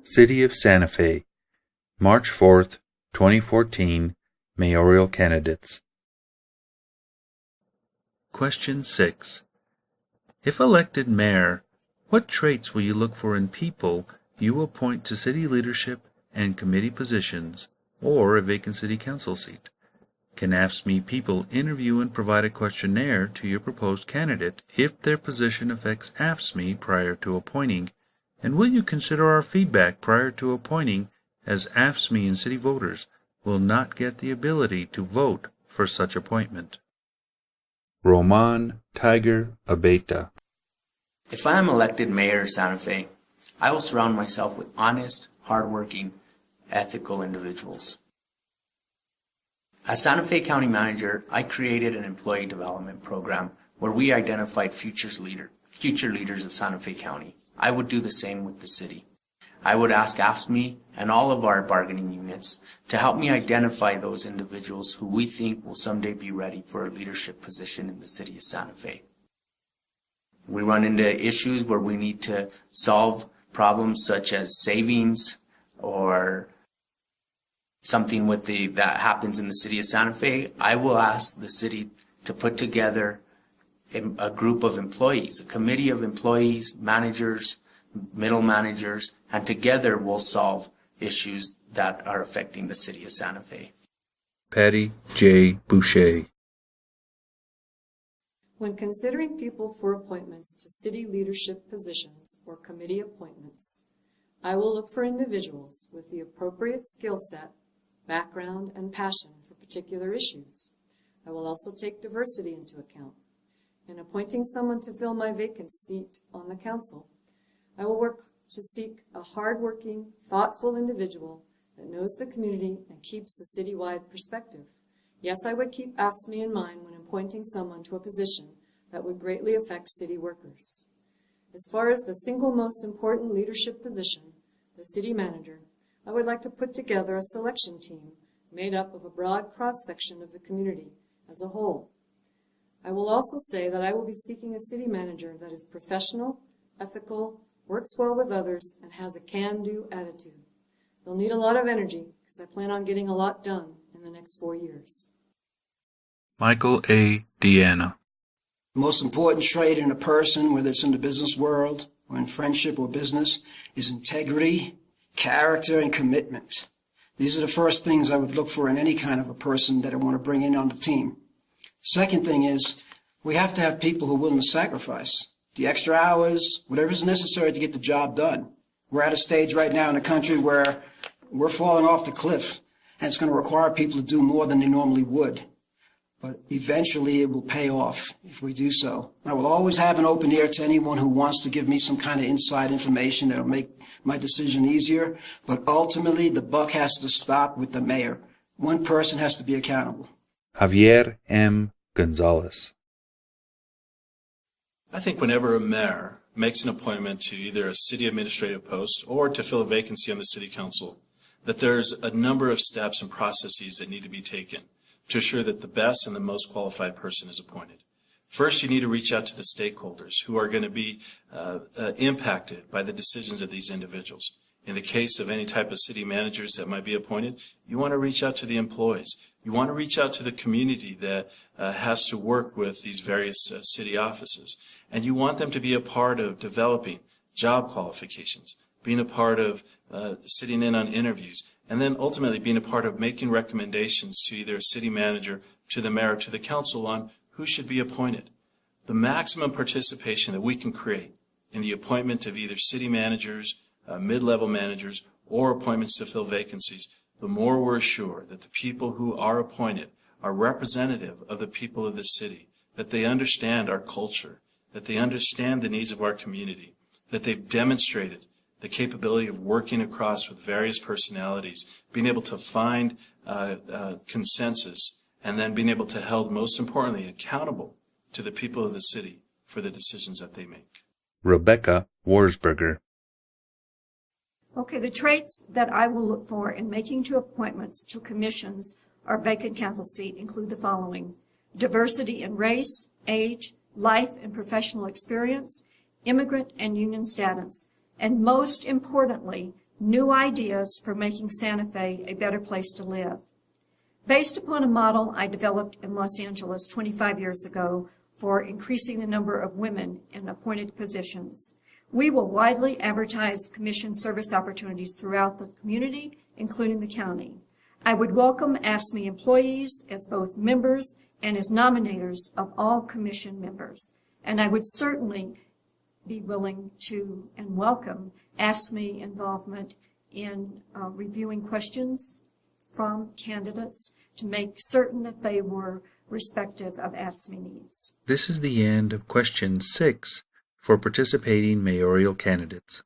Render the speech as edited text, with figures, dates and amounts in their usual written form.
City of Santa Fe, March 4th, 2014, Mayoral Candidates. Question 6. If elected mayor, what traits will you look for in people you appoint to city leadership and committee positions or a vacant city council seat? Can AFSCME people interview and provide a questionnaire to your proposed candidate if their position affects AFSCME prior to appointing? And will you consider our feedback prior to appointing, as AFSCME and city voters will not get the ability to vote for such appointment? Roman Tiger Abeta. If I am elected mayor of Santa Fe, I will surround myself with honest, hardworking, ethical individuals. As Santa Fe County Manager, I created an employee development program where we identified future leaders of Santa Fe County. I would do the same with the city. I would ask AFSCME and all of our bargaining units to help me identify those individuals who we think will someday be ready for a leadership position in the city of Santa Fe. We run into issues where we need to solve problems such as savings or something with that happens in the city of Santa Fe. I will ask the city to put together a group of employees, a committee of employees, managers, middle managers, and together we'll solve issues that are affecting the city of Santa Fe. Patty J. Boucher. When considering people for appointments to city leadership positions or committee appointments, I will look for individuals with the appropriate skill set, background, and passion for particular issues. I will also take diversity into account. In appointing someone to fill my vacant seat on the council, I will work to seek a hard-working, thoughtful individual that knows the community and keeps a citywide perspective. Yes, I would keep AFSCME in mind when appointing someone to a position that would greatly affect city workers. As far as the single most important leadership position, the city manager, I would like to put together a selection team made up of a broad cross-section of the community as a whole. I will also say that I will be seeking a city manager that is professional, ethical, works well with others, and has a can-do attitude. They'll need a lot of energy because I plan on getting a lot done in the next 4 years. Michael A. Deanna. The most important trait in a person, whether it's in the business world or in friendship or business, is integrity, character, and commitment. These are the first things I would look for in any kind of a person that I want to bring in on the team. Second thing is, we have to have people who are willing to sacrifice the extra hours, whatever is necessary to get the job done. We're at a stage right now in the country where we're falling off the cliff, and it's going to require people to do more than they normally would. But eventually it will pay off if we do so. I will always have an open ear to anyone who wants to give me some kind of inside information that will make my decision easier. But ultimately, the buck has to stop with the mayor. One person has to be accountable. Javier M. Gonzales. I think whenever a mayor makes an appointment to either a city administrative post or to fill a vacancy on the city council, that there's a number of steps and processes that need to be taken to assure that the best and the most qualified person is appointed. First, you need to reach out to the stakeholders who are going to be impacted by the decisions of these individuals. In the case of any type of city managers that might be appointed, you want to reach out to the employees. You want to reach out to the community that has to work with these various city offices. And you want them to be a part of developing job qualifications, being a part of sitting in on interviews, and then ultimately being a part of making recommendations to either a city manager, to the mayor, to the council on who should be appointed. The maximum participation that we can create in the appointment of either city managers, mid-level managers, or appointments to fill vacancies, the more we're sure that the people who are appointed are representative of the people of the city, that they understand our culture, that they understand the needs of our community, that they've demonstrated the capability of working across with various personalities, being able to find consensus, and then being able to hold, most importantly, accountable to the people of the city for the decisions that they make. Rebecca Warsburger. Okay, the traits that I will look for in making two appointments to commissions or vacant council seat include the following: diversity in race, age, life and professional experience, immigrant and union status, and most importantly, new ideas for making Santa Fe a better place to live. Based upon a model I developed in Los Angeles 25 years ago for increasing the number of women in appointed positions, we will widely advertise commission service opportunities throughout the community, including the county. I would welcome AFSCME employees as both members and as nominators of all commission members. And I would certainly be willing to and welcome AFSCME involvement in reviewing questions from candidates to make certain that they were respective of AFSCME needs. This is the end of question 6 for participating mayoral candidates.